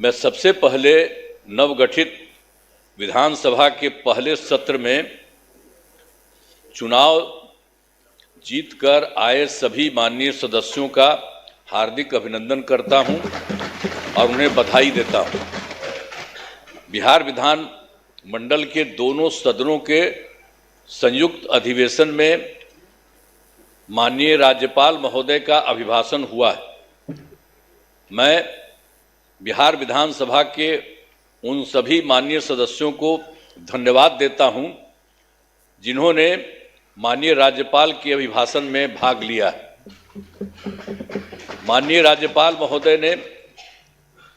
मैं सबसे पहले नवगठित विधानसभा के पहले सत्र में चुनाव जीतकर आए सभी माननीय सदस्यों का हार्दिक अभिनंदन करता हूं और उन्हें बधाई देता हूं। बिहार विधान मंडल के दोनों सदनों के संयुक्त अधिवेशन में माननीय राज्यपाल महोदय का अभिभाषण हुआ है। मैं बिहार विधानसभा के उन सभी माननीय सदस्यों को धन्यवाद देता हूं जिन्होंने माननीय राज्यपाल के अभिभाषण में भाग लिया। माननीय राज्यपाल महोदय ने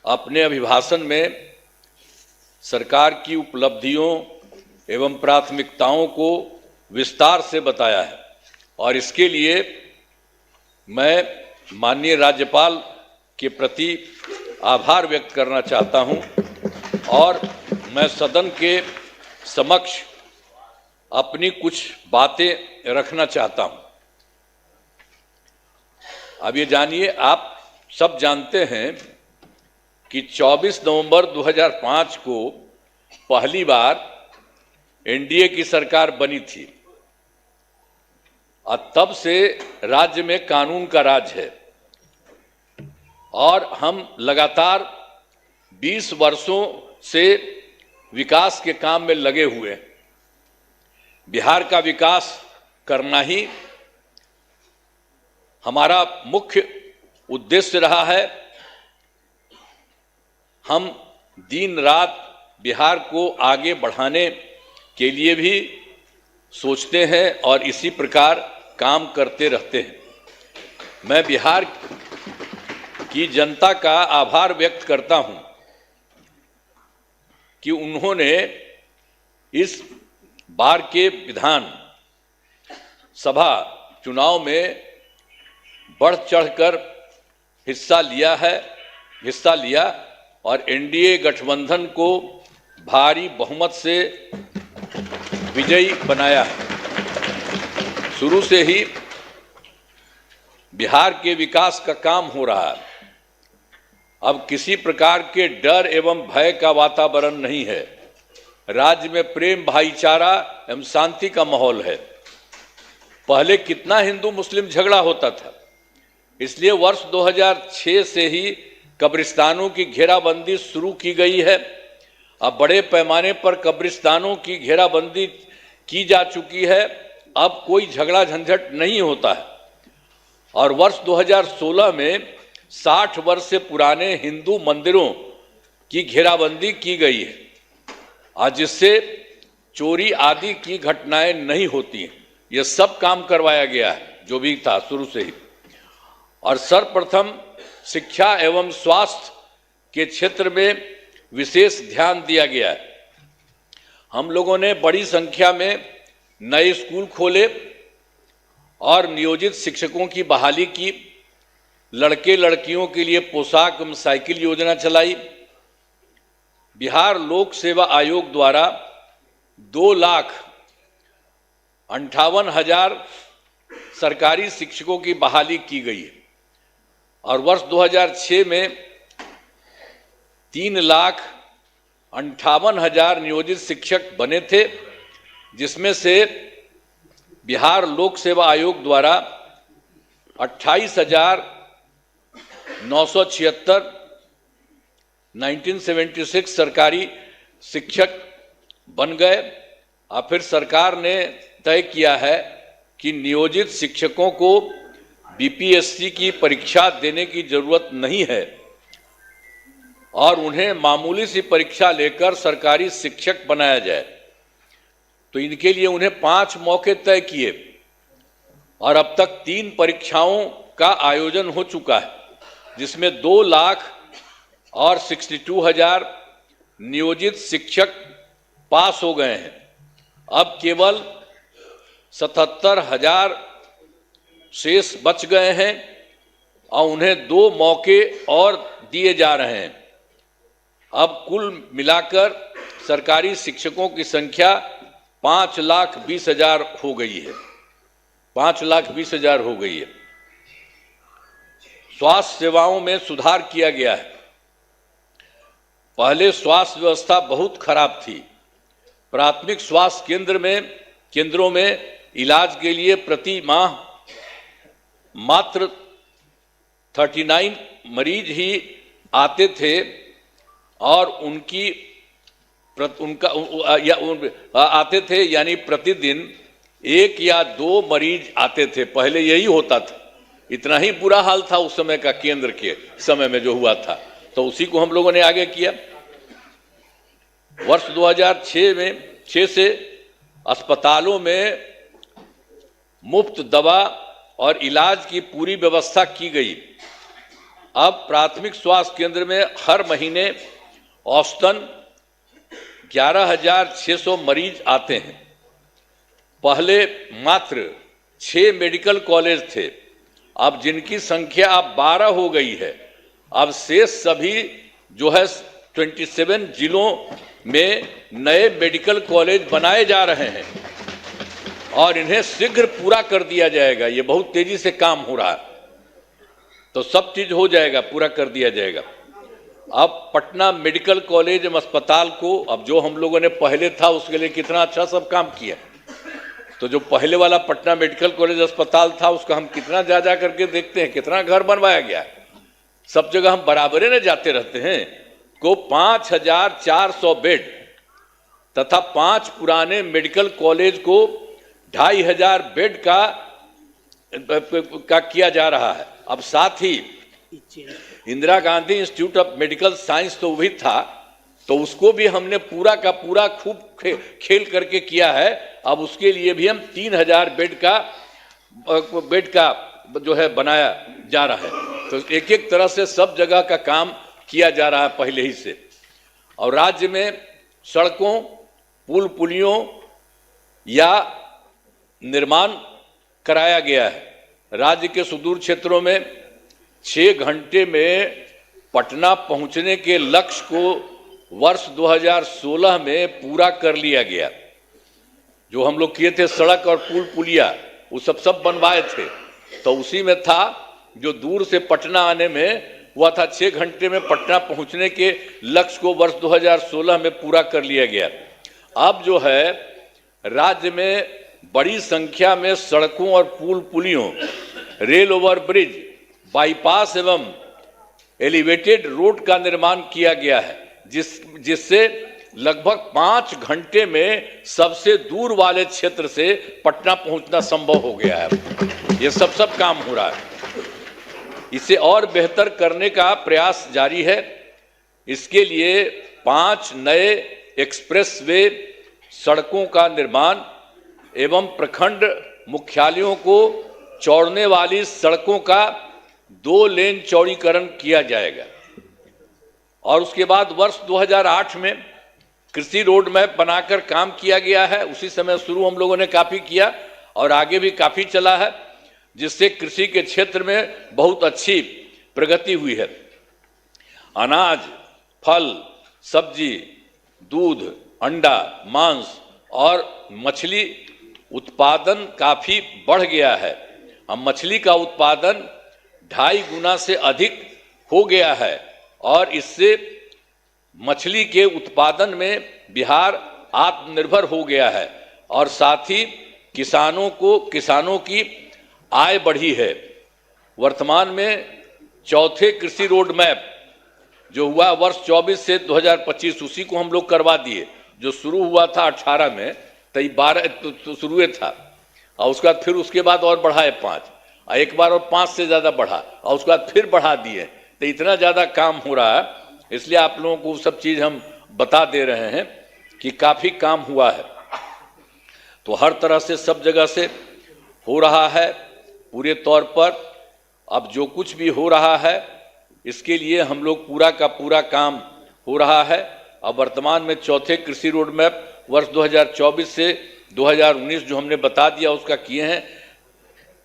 अपने अभिभाषण में सरकार की उपलब्धियों एवं प्राथमिकताओं को विस्तार से बताया है और इसके लिए मैं माननीय राज्यपाल के प्रति आभार व्यक्त करना चाहता हूं और मैं सदन के समक्ष अपनी कुछ बातें रखना चाहता हूं। अब ये जानिए, आप सब जानते हैं कि 24 नवंबर 2005 को पहली बार एनडीए की सरकार बनी थी और तब से राज्य में कानून का राज है और हम लगातार 20 वर्षों से विकास के काम में लगे हुए हैं। बिहार का विकास करना ही हमारा मुख्य उद्देश्य रहा है। हम दिन रात बिहार को आगे बढ़ाने के लिए भी सोचते हैं और इसी प्रकार काम करते रहते हैं। मैं बिहार की जनता का आभार व्यक्त करता हूं कि उन्होंने इस बार के विधान सभा चुनाव में बढ़ चढ़कर हिस्सा लिया और एनडीए गठबंधन को भारी बहुमत से विजयी बनाया है। शुरू से ही बिहार के विकास का काम हो रहा है। अब किसी प्रकार के डर एवं भय का वातावरण नहीं है। राज्य में प्रेम, भाईचारा एवं शांति का माहौल है। पहले कितना हिंदू मुस्लिम झगड़ा होता था, इसलिए वर्ष 2006 से ही कब्रिस्तानों की घेराबंदी शुरू की गई है। अब बड़े पैमाने पर कब्रिस्तानों की घेराबंदी की जा चुकी है। अब कोई झगड़ा झंझट नहीं होता है और वर्ष 2016 में 60 वर्ष से पुराने हिंदू मंदिरों की घेराबंदी की गई है आज जिससे चोरी आदि की घटनाएं नहीं होती हैं। यह सब काम करवाया गया है जो भी था शुरू से ही। और सर्वप्रथम शिक्षा एवं स्वास्थ्य के क्षेत्र में विशेष ध्यान दिया गया है। हम लोगों ने बड़ी संख्या में नए स्कूल खोले और नियोजित शिक्षकों की बहाली की। लड़के लड़कियों के लिए पोशाक एवं साइकिल योजना चलाई। बिहार लोक सेवा आयोग द्वारा 2,58,000 सरकारी शिक्षकों की बहाली की गई है और वर्ष 2006 में 3,58,000 नियोजित शिक्षक बने थे, जिसमें से बिहार लोक सेवा आयोग द्वारा 28,976 1976 सरकारी शिक्षक बन गए। और फिर सरकार ने तय किया है कि नियोजित शिक्षकों को बीपीएससी की परीक्षा देने की जरूरत नहीं है और उन्हें मामूली सी परीक्षा लेकर सरकारी शिक्षक बनाया जाए। तो इनके लिए उन्हें 5 मौके तय किए और अब तक 3 परीक्षाओं का आयोजन हो चुका है, जिसमें 2,62,000 नियोजित शिक्षक पास हो गए हैं। अब केवल 77,000 शेष बच गए हैं और उन्हें 2 मौके और दिए जा रहे हैं। अब कुल मिलाकर सरकारी शिक्षकों की संख्या 5,20,000 हो गई है। 5,20,000 हो गई है। स्वास्थ्य सेवाओं में सुधार किया गया है। पहले स्वास्थ्य व्यवस्था बहुत खराब थी। प्राथमिक स्वास्थ्य केंद्रों में इलाज के लिए प्रति माह मात्र 39 मरीज ही आते थे और आते थे, यानी प्रतिदिन 1 या 2 मरीज आते थे। पहले यही होता था। इतना ही बुरा हाल था उस समय का, केंद्र के समय में जो हुआ था। तो उसी को हम लोगों ने आगे किया। वर्ष 2006 से अस्पतालों में मुफ्त दवा और इलाज की पूरी व्यवस्था की गई। अब प्राथमिक स्वास्थ्य केंद्र में हर महीने औसतन 11,600 मरीज आते हैं। पहले मात्र 6 मेडिकल कॉलेज थे, अब जिनकी संख्या अब 12 हो गई है। अब शेष सभी जो है 27 जिलों में नए मेडिकल कॉलेज बनाए जा रहे हैं और इन्हें शीघ्र पूरा कर दिया जाएगा। ये बहुत तेजी से काम हो रहा है, तो सब चीज हो जाएगा, पूरा कर दिया जाएगा। अब पटना मेडिकल कॉलेज अस्पताल को, अब जो हम लोगों ने पहले था उसके लिए कितना अच्छा सब काम किया। तो जो पहले वाला पटना मेडिकल कॉलेज अस्पताल था उसका हम कितना जा करके देखते हैं, कितना घर बनवाया गया है। सब जगह हम बराबरे न जाते रहते हैं। को 5,400 बेड तथा 5 पुराने मेडिकल कॉलेज को 2,500 बेड का किया जा रहा है। अब साथ ही Indira Gandhi institute of medical science तो भी था, तो उसको भी हमने पूरा का पूरा खूब खेल करके किया है। अब उसके लिए भी हम 3,000 बेड का जो है बनाया जा रहा है। तो एक एक तरह से सब जगह का काम किया जा रहा है पहले ही से। और राज्य में सड़कों, पुल पुलियों या निर्माण कराया गया है। राज्य के सुदूर क्षेत्रों में 6 घंटे में पटना पहुंचने के लक्ष्य को वर्ष 2016 में पूरा कर लिया गया। जो हम लोग किए थे सड़क और पुल पुलिया, वो सब बनवाए थे, तो उसी में था। जो दूर से पटना आने में हुआ था 6 घंटे में पटना पहुंचने के लक्ष्य को वर्ष 2016 में पूरा कर लिया गया। अब जो है राज्य में बड़ी संख्या में सड़कों और पुल पुलियों, रेल ओवरब्रिज, बाईपास एवं एलिवेटेड रोड का निर्माण किया गया है, जिससे लगभग 5 घंटे में सबसे दूर वाले क्षेत्र से पटना पहुंचना संभव हो गया है। ये सब काम हो रहा है। इसे और बेहतर करने का प्रयास जारी है। इसके लिए 5 नए एक्सप्रेस वे सड़कों का निर्माण एवं प्रखंड मुख्यालयों को जोड़ने वाली सड़कों का 2 लेन चौड़ीकरण किया जाएगा। और उसके बाद वर्ष 2008 में कृषि रोड मैप बनाकर काम किया गया है। उसी समय शुरू हम लोगों ने काफी किया और आगे भी काफी चला है, जिससे कृषि के क्षेत्र में बहुत अच्छी प्रगति हुई है। अनाज, फल, सब्जी, दूध, अंडा, मांस और मछली उत्पादन काफी बढ़ गया है। अब मछली का उत्पादन 2.5 गुना से अधिक हो गया है और इससे मछली के उत्पादन में बिहार आत्मनिर्भर हो गया है और साथ ही किसानों की आय बढ़ी है। वर्तमान में चौथे कृषि रोड मैप जो हुआ वर्ष 24 से 2025, उसी को हम लोग करवा दिए। जो शुरू हुआ था 18 में, तो 12 तो शुरू था और उसके बाद फिर उसके बाद और बढ़ाए 5, एक बार और 5 से ज़्यादा बढ़ा और उसके बाद फिर बढ़ा दिए। तो इतना ज़्यादा काम हो रहा है, इसलिए आप लोगों को सब चीज़ हम बता दे रहे हैं कि काफ़ी काम हुआ है। तो हर तरह से सब जगह से हो रहा है पूरे तौर पर। अब जो कुछ भी हो रहा है इसके लिए हम लोग पूरा का पूरा काम हो रहा है। अब वर्तमान में चौथे कृषि रोड मैप वर्ष 2024 से 2019 जो हमने बता दिया उसका किए हैं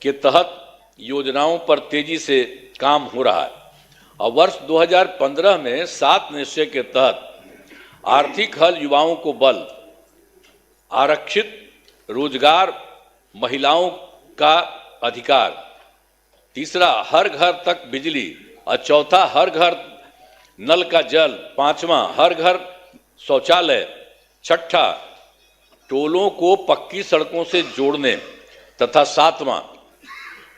के तहत योजनाओं पर तेजी से काम हो रहा है। और वर्ष 2015 में 7 निश्चय के तहत आर्थिक हल, युवाओं को बल, आरक्षित रोजगार, महिलाओं का अधिकार, तीसरा हर घर तक बिजली और चौथा हर घर नल का जल, पांचवा हर घर शौचालय, छठा टोलों को पक्की सड़कों से जोड़ने तथा सातवां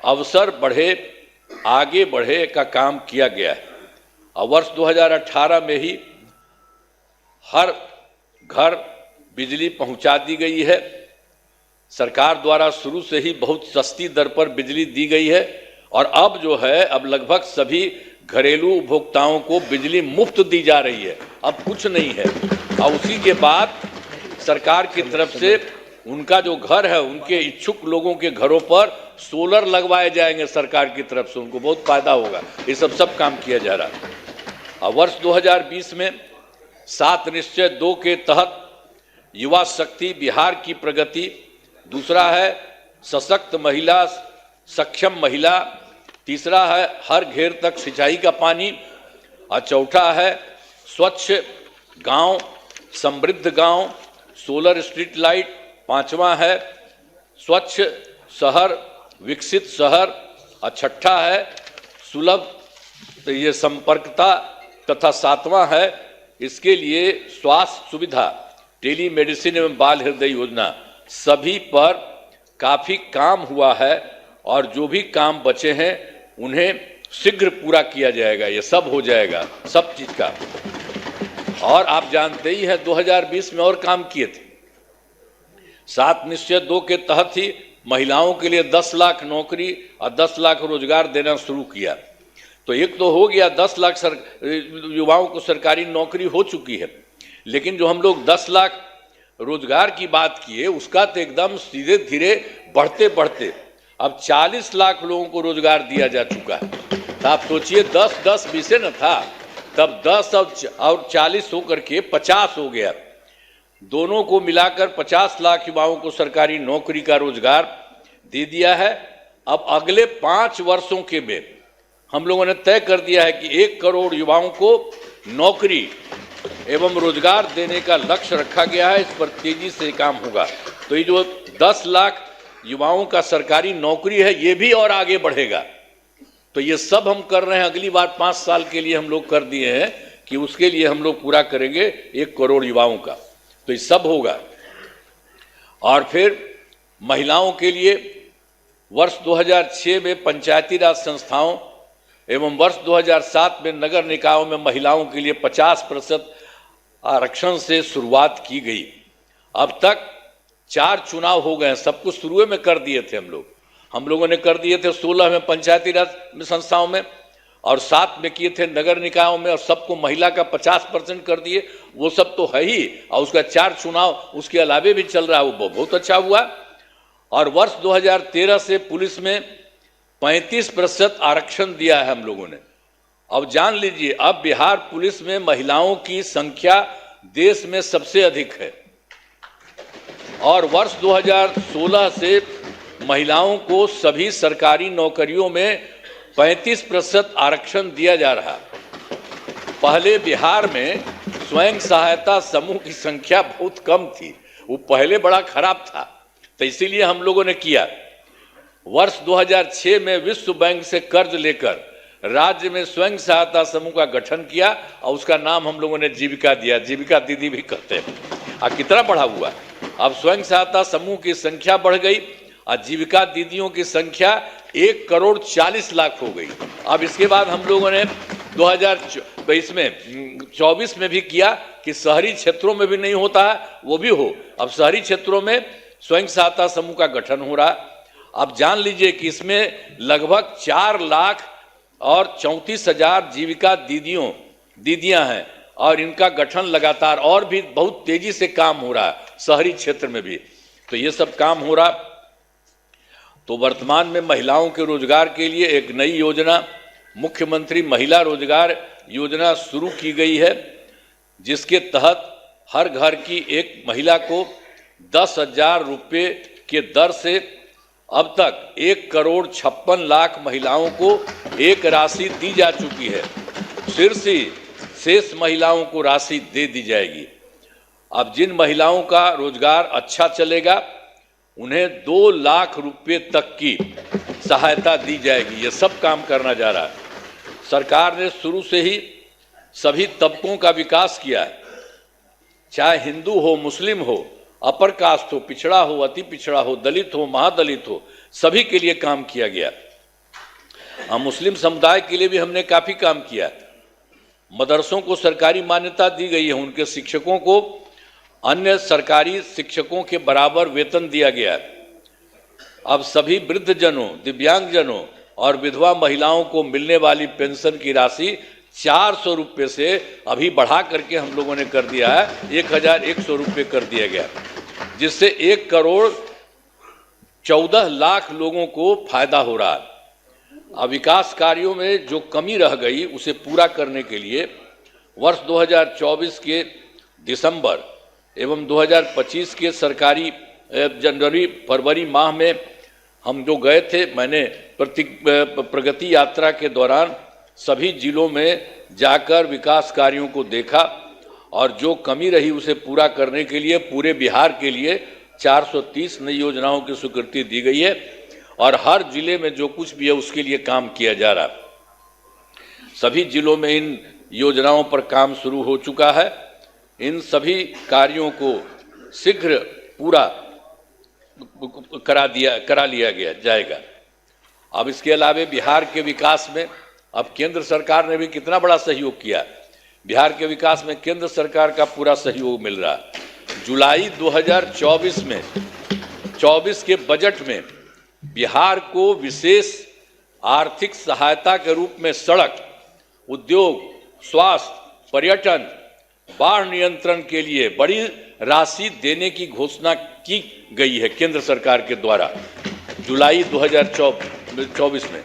अवसर बढ़े आगे बढ़े का काम किया गया है। और वर्ष 2018 में ही हर घर बिजली पहुंचा दी गई है। सरकार द्वारा शुरू से ही बहुत सस्ती दर पर बिजली दी गई है और अब जो है अब लगभग सभी घरेलू उपभोक्ताओं को बिजली मुफ्त दी जा रही है, अब कुछ नहीं है। और उसी के बाद सरकार की तरफ से उनका जो घर है उनके इच्छुक लोगों के घरों पर सोलर लगवाए जाएंगे सरकार की तरफ से, उनको बहुत फायदा होगा। ये सब काम किया जा रहा है। और वर्ष 2020 में 7 निश्चय 2 के तहत युवा शक्ति बिहार की प्रगति, दूसरा है सशक्त महिला सक्षम महिला, तीसरा है हर घेर तक सिंचाई का पानी और चौथा है स्वच्छ गांव समृद्ध गांव सोलर स्ट्रीट लाइट, पांचवा है स्वच्छ शहर विकसित शहर और छठा है सुलभ ये संपर्कता तथा सातवां है इसके लिए स्वास्थ्य सुविधा टेली मेडिसिन एवं बाल हृदय योजना। सभी पर काफी काम हुआ है और जो भी काम बचे हैं उन्हें शीघ्र पूरा किया जाएगा। ये सब हो जाएगा सब चीज का। और आप जानते ही हैं 2020 में और काम किए थे। 7 निश्चय 2 के तहत ही महिलाओं के लिए 10 लाख नौकरी और 10 लाख रोजगार देना शुरू किया। तो एक तो हो गया 10 लाख युवाओं को सरकारी नौकरी हो चुकी है, लेकिन जो हम लोग 10 लाख रोजगार की बात किए उसका तो एकदम सीधे धीरे बढ़ते बढ़ते अब 40 लाख लोगों को रोजगार दिया जा चुका है। तो आप सोचिए 10-10 विषय न था, तब 10 और 40 होकर के 50 हो गया। दोनों को मिलाकर 50 लाख युवाओं को सरकारी नौकरी का रोजगार दे दिया है। अब अगले 5 वर्षों के में हम लोगों ने तय कर दिया है कि 1 करोड़ युवाओं को नौकरी एवं रोजगार देने का लक्ष्य रखा गया है। इस पर तेजी से काम होगा। तो ये जो 10 लाख युवाओं का सरकारी नौकरी है ये भी और आगे बढ़ेगा। तो ये सब हम कर रहे हैं। अगली बार 5 साल के लिए हम लोग कर दिए हैं कि उसके लिए हम लोग पूरा करेंगे 1 करोड़ युवाओं का। तो ये सब होगा। और फिर महिलाओं के लिए वर्ष 2006 में पंचायती राज संस्थाओं एवं वर्ष 2007 में नगर निकायों में महिलाओं के लिए 50% आरक्षण से शुरुआत की गई। अब तक 4 चुनाव हो गए हैं। सब कुछ शुरू में कर दिए थे हम लोगों ने कर दिए थे 16 में पंचायती राज संस्थाओं में और 7 में किए थे नगर निकायों में और सबको महिला का 50% कर दिए। वो सब तो है ही और उसका 4 चुनाव उसके अलावे भी चल रहा है, वो बहुत अच्छा हुआ। और वर्ष 2013 से पुलिस में 35% आरक्षण दिया है हम लोगों ने। अब जान लीजिए अब बिहार पुलिस में महिलाओं की संख्या देश में सबसे अधिक है। और वर्ष 2016 से महिलाओं को सभी सरकारी नौकरियों में 35% आरक्षण दिया जा रहा। पहले बिहार में स्वयं सहायता समूह की संख्या बहुत कम थी, वो पहले बड़ा खराब था, तो इसीलिए हम लोगों ने किया। वर्ष 2006 में विश्व बैंक से कर्ज लेकर राज्य में स्वयं सहायता समूह का गठन किया और उसका नाम हम लोगों ने जीविका दिया। जीविका दीदी भी कहते हैं। और कितना बढ़ा हुआ, अब स्वयं सहायता समूह की संख्या बढ़ गई और जीविका दीदियों की संख्या 1 करोड़ 40 लाख हो गई। अब इसके बाद हम लोगों ने 2024 में भी किया कि शहरी क्षेत्रों में भी नहीं होता है वो भी हो। अब शहरी क्षेत्रों में स्वयं सहायता समूह का गठन हो रहा। अब जान लीजिए कि इसमें लगभग 4 लाख और 34,000 जीविका दीदियां हैं और इनका गठन लगातार और भी बहुत तेजी से काम हो रहा है शहरी क्षेत्र में भी। तो ये सब काम हो रहा। तो वर्तमान में महिलाओं के रोजगार के लिए एक नई योजना मुख्यमंत्री महिला रोजगार योजना शुरू की गई है, जिसके तहत हर घर की एक महिला को 10,000 रुपये के दर से अब तक 1 करोड़ 56 लाख महिलाओं को एक राशि दी जा चुकी है। फिर से शेष महिलाओं को राशि दे दी जाएगी। अब जिन महिलाओं का रोजगार अच्छा चलेगा उन्हें 2 लाख रुपये तक की सहायता दी जाएगी। ये सब काम करना जा रहा है। सरकार ने शुरू से ही सभी तबकों का विकास किया है, चाहे हिंदू हो, मुस्लिम हो, अपर कास्ट हो, पिछड़ा हो, अति पिछड़ा हो, दलित हो, महादलित हो, सभी के लिए काम किया गया। मुस्लिम समुदाय के लिए भी हमने काफी काम किया। मदरसों को सरकारी मान्यता दी गई है, उनके शिक्षकों को अन्य सरकारी शिक्षकों के बराबर वेतन दिया गया है। अब सभी वृद्धजनों, दिव्यांगजनों और विधवा महिलाओं को मिलने वाली पेंशन की राशि 400 रुपये से अभी बढ़ा करके हम लोगों ने कर दिया है, 1100 रुपये कर दिया गया, जिससे 1,14,00,000 लोगों को फायदा हो रहा है। अब विकास कार्यों में जो कमी रह गई उसे पूरा करने के लिए वर्ष 2024 के दिसंबर एवं 2025 के सरकारी जनवरी फरवरी माह में हम जो गए थे, मैंने प्रगति यात्रा के दौरान सभी जिलों में जाकर विकास कार्यों को देखा और जो कमी रही उसे पूरा करने के लिए पूरे बिहार के लिए 430 नई योजनाओं की स्वीकृति दी गई है और हर जिले में जो कुछ भी है उसके लिए काम किया जा रहा है। सभी जिलों में इन योजनाओं पर काम शुरू हो चुका है। इन सभी कार्यों को शीघ्र पूरा करा लिया जाएगा। अब इसके अलावा बिहार के विकास में अब केंद्र सरकार ने भी कितना बड़ा सहयोग किया। बिहार के विकास में केंद्र सरकार का पूरा सहयोग मिल रहा है। जुलाई 2024 में 24 के बजट में बिहार को विशेष आर्थिक सहायता के रूप में सड़क, उद्योग, स्वास्थ्य, पर्यटन, बाढ़ नियंत्रण के लिए बड़ी राशि देने की घोषणा की गई है केंद्र सरकार के द्वारा जुलाई 2024 में।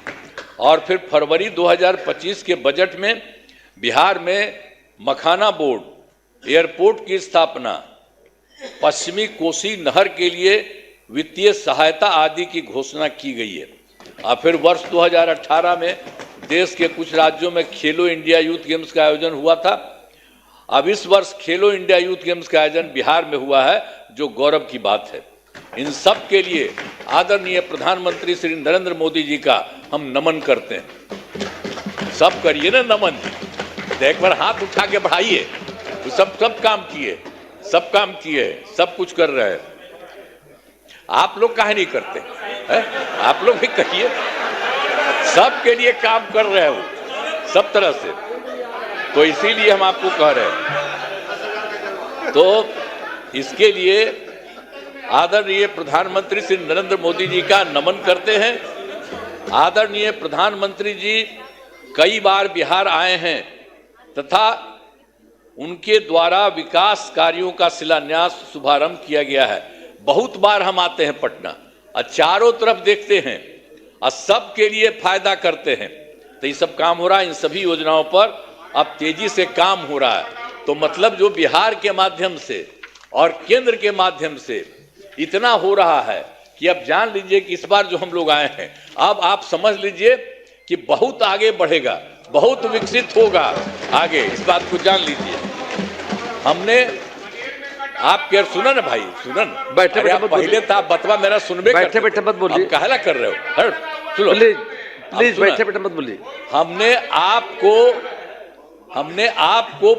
और फिर फरवरी 2025 के बजट में बिहार में मखाना बोर्ड, एयरपोर्ट की स्थापना, पश्चिमी कोसी नहर के लिए वित्तीय सहायता आदि की घोषणा की गई है। और फिर वर्ष 2018 में देश के कुछ राज्यों में खेलो इंडिया यूथ गेम्स का आयोजन हुआ था। अब इस वर्ष खेलो इंडिया यूथ गेम्स का आयोजन बिहार में हुआ है, जो गौरव की बात है। इन सब के लिए आदरणीय प्रधानमंत्री श्री नरेंद्र मोदी जी का हम नमन करते हैं। सब करिए ना नमन, एक बार हाथ उठा के बढ़ाइए। सब काम किए, सब काम किए, सब कुछ कर रहे हैं। आप लोग काहे नहीं करते है? आप लोग भी कहिए, सबके लिए काम कर रहे हो सब तरह से, तो इसीलिए हम आपको कह रहे हैं। तो इसके लिए आदरणीय प्रधानमंत्री श्री नरेंद्र मोदी जी का नमन करते हैं। आदरणीय प्रधानमंत्री जी कई बार बिहार आए हैं तथा उनके द्वारा विकास कार्यों का शिलान्यास शुभारंभ किया गया है। बहुत बार हम आते हैं पटना और चारों तरफ देखते हैं और सबके लिए फायदा करते हैं। तो ये सब काम हो रहा है, इन सभी योजनाओं पर अब तेजी से काम हो रहा है। तो मतलब जो बिहार के माध्यम से और केंद्र के माध्यम से इतना हो रहा है कि अब जान लीजिए कि इस बार जो हम लोग आए हैं, अब आप समझ लीजिए कि बहुत आगे बढ़ेगा, बहुत विकसित होगा आगे, इस बात को जान लीजिए। हमने आपके सुना ना भाई, सुना ना, बैठे बैठे पहले था बतवा मेरा सुनबे, बैठे बैठे मत बोलिए, कहला कर रहे हो, सुनो प्लीज बैठे बैठे मत बोलिए। हमने आपको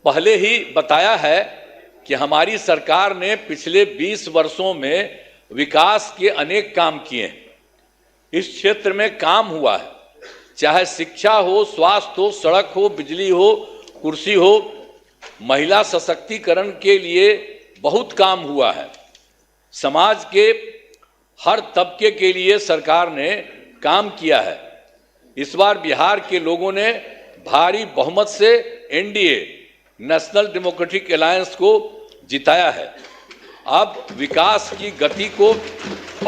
पहले ही बताया है कि हमारी सरकार ने पिछले 20 वर्षों में विकास के अनेक काम किए हैं। इस क्षेत्र में काम हुआ है, चाहे शिक्षा हो, स्वास्थ्य हो, सड़क हो, बिजली हो, कुर्सी हो, महिला सशक्तिकरण के लिए बहुत काम हुआ है। समाज के हर तबके के लिए सरकार ने काम किया है। इस बार बिहार के लोगों ने भारी बहुमत से एनडीए नेशनल डेमोक्रेटिक अलायंस को जिताया है। अब विकास की गति को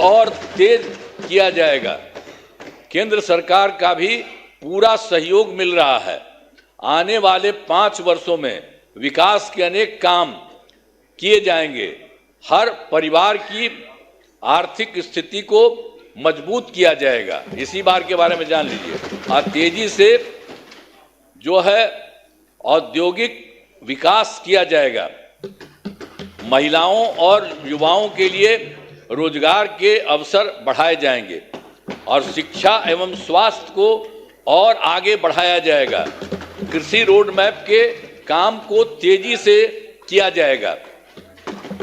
और तेज किया जाएगा। केंद्र सरकार का भी पूरा सहयोग मिल रहा है। आने वाले 5 वर्षों में विकास के अनेक काम किए जाएंगे। हर परिवार की आर्थिक स्थिति को मजबूत किया जाएगा। इसी बार के बारे में जान लीजिए। और तेजी से जो है औद्योगिक विकास किया जाएगा। महिलाओं और युवाओं के लिए रोजगार के अवसर बढ़ाए जाएंगे और शिक्षा एवं स्वास्थ्य को और आगे बढ़ाया जाएगा। कृषि रोड मैप के काम को तेजी से किया जाएगा।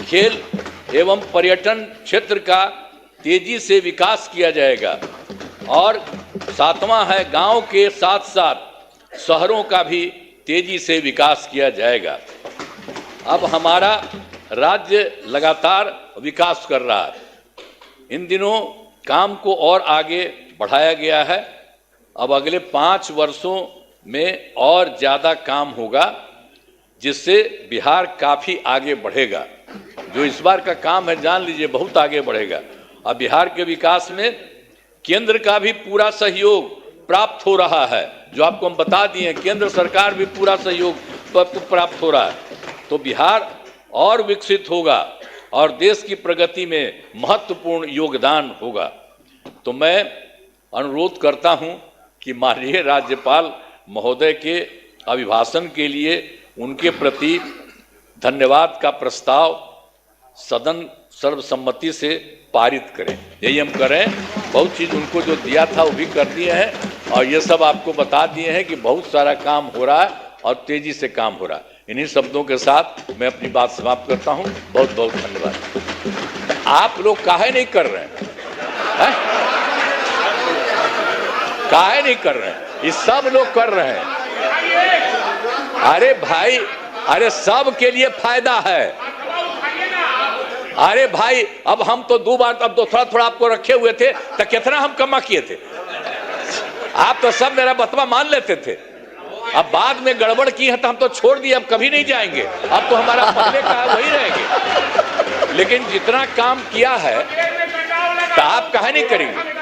खेल एवं पर्यटन क्षेत्र का तेजी से विकास किया जाएगा। और सातवां है, गांव के साथ साथ शहरों का भी तेजी से विकास किया जाएगा। अब हमारा राज्य लगातार विकास कर रहा है। इन दिनों काम को और आगे बढ़ाया गया है। अब अगले 5 वर्षों में और ज़्यादा काम होगा, जिससे बिहार काफ़ी आगे बढ़ेगा। जो इस बार का काम है, जान लीजिए, बहुत आगे बढ़ेगा। अब बिहार के विकास में केंद्र का भी पूरा सहयोग प्राप्त हो रहा है। जो आपको हम बता दिए, केंद्र सरकार भी पूरा सहयोग प्राप्त हो रहा है। तो बिहार और विकसित होगा और देश की प्रगति में महत्वपूर्ण योगदान होगा। तो मैं अनुरोध करता हूं कि माननीय राज्यपाल महोदय के अभिभाषण के लिए उनके प्रति धन्यवाद का प्रस्ताव सदन सर्वसम्मति से पारित करें। यही हम करें। बहुत चीज़ उनको जो दिया था वो भी कर दिए हैं, और ये सब आपको बता दिए हैं कि बहुत सारा काम हो रहा है और तेजी से काम हो रहा है। इन्हीं शब्दों के साथ मैं अपनी बात समाप्त करता हूं। बहुत बहुत धन्यवाद। आप लोग काहे नहीं कर रहे हैं? काहे नहीं कर रहे हैं? ये सब लोग कर रहे हैं। अरे भाई, अरे सब के लिए फायदा है। अरे भाई, अब हम तो 2 बार, अब तो थोड़ा थोड़ा आपको रखे हुए थे, तो कितना हम कमा किए थे। आप तो सब मेरा बतवा मान लेते थे। अब बाद में गड़बड़ की है तो हम तो छोड़ दिए, अब कभी नहीं जाएंगे। अब तो हमारा पहले का है वही रहेंगे। लेकिन जितना काम किया है तो आप काहे नहीं करेंगे?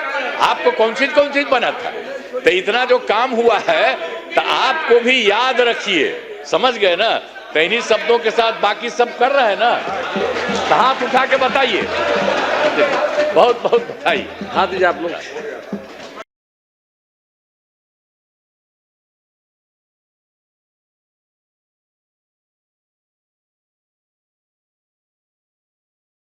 आपको कौन चीज बना था? तो इतना जो काम हुआ है तो आपको भी याद रखिए। समझ गए ना? तो इन्हीं शब्दों के साथ बाकी सब कर रहे हैं ना, तो हाथ उठा के बताइए। बहुत बहुत बधाई। हाथ दीजिए आप लोग।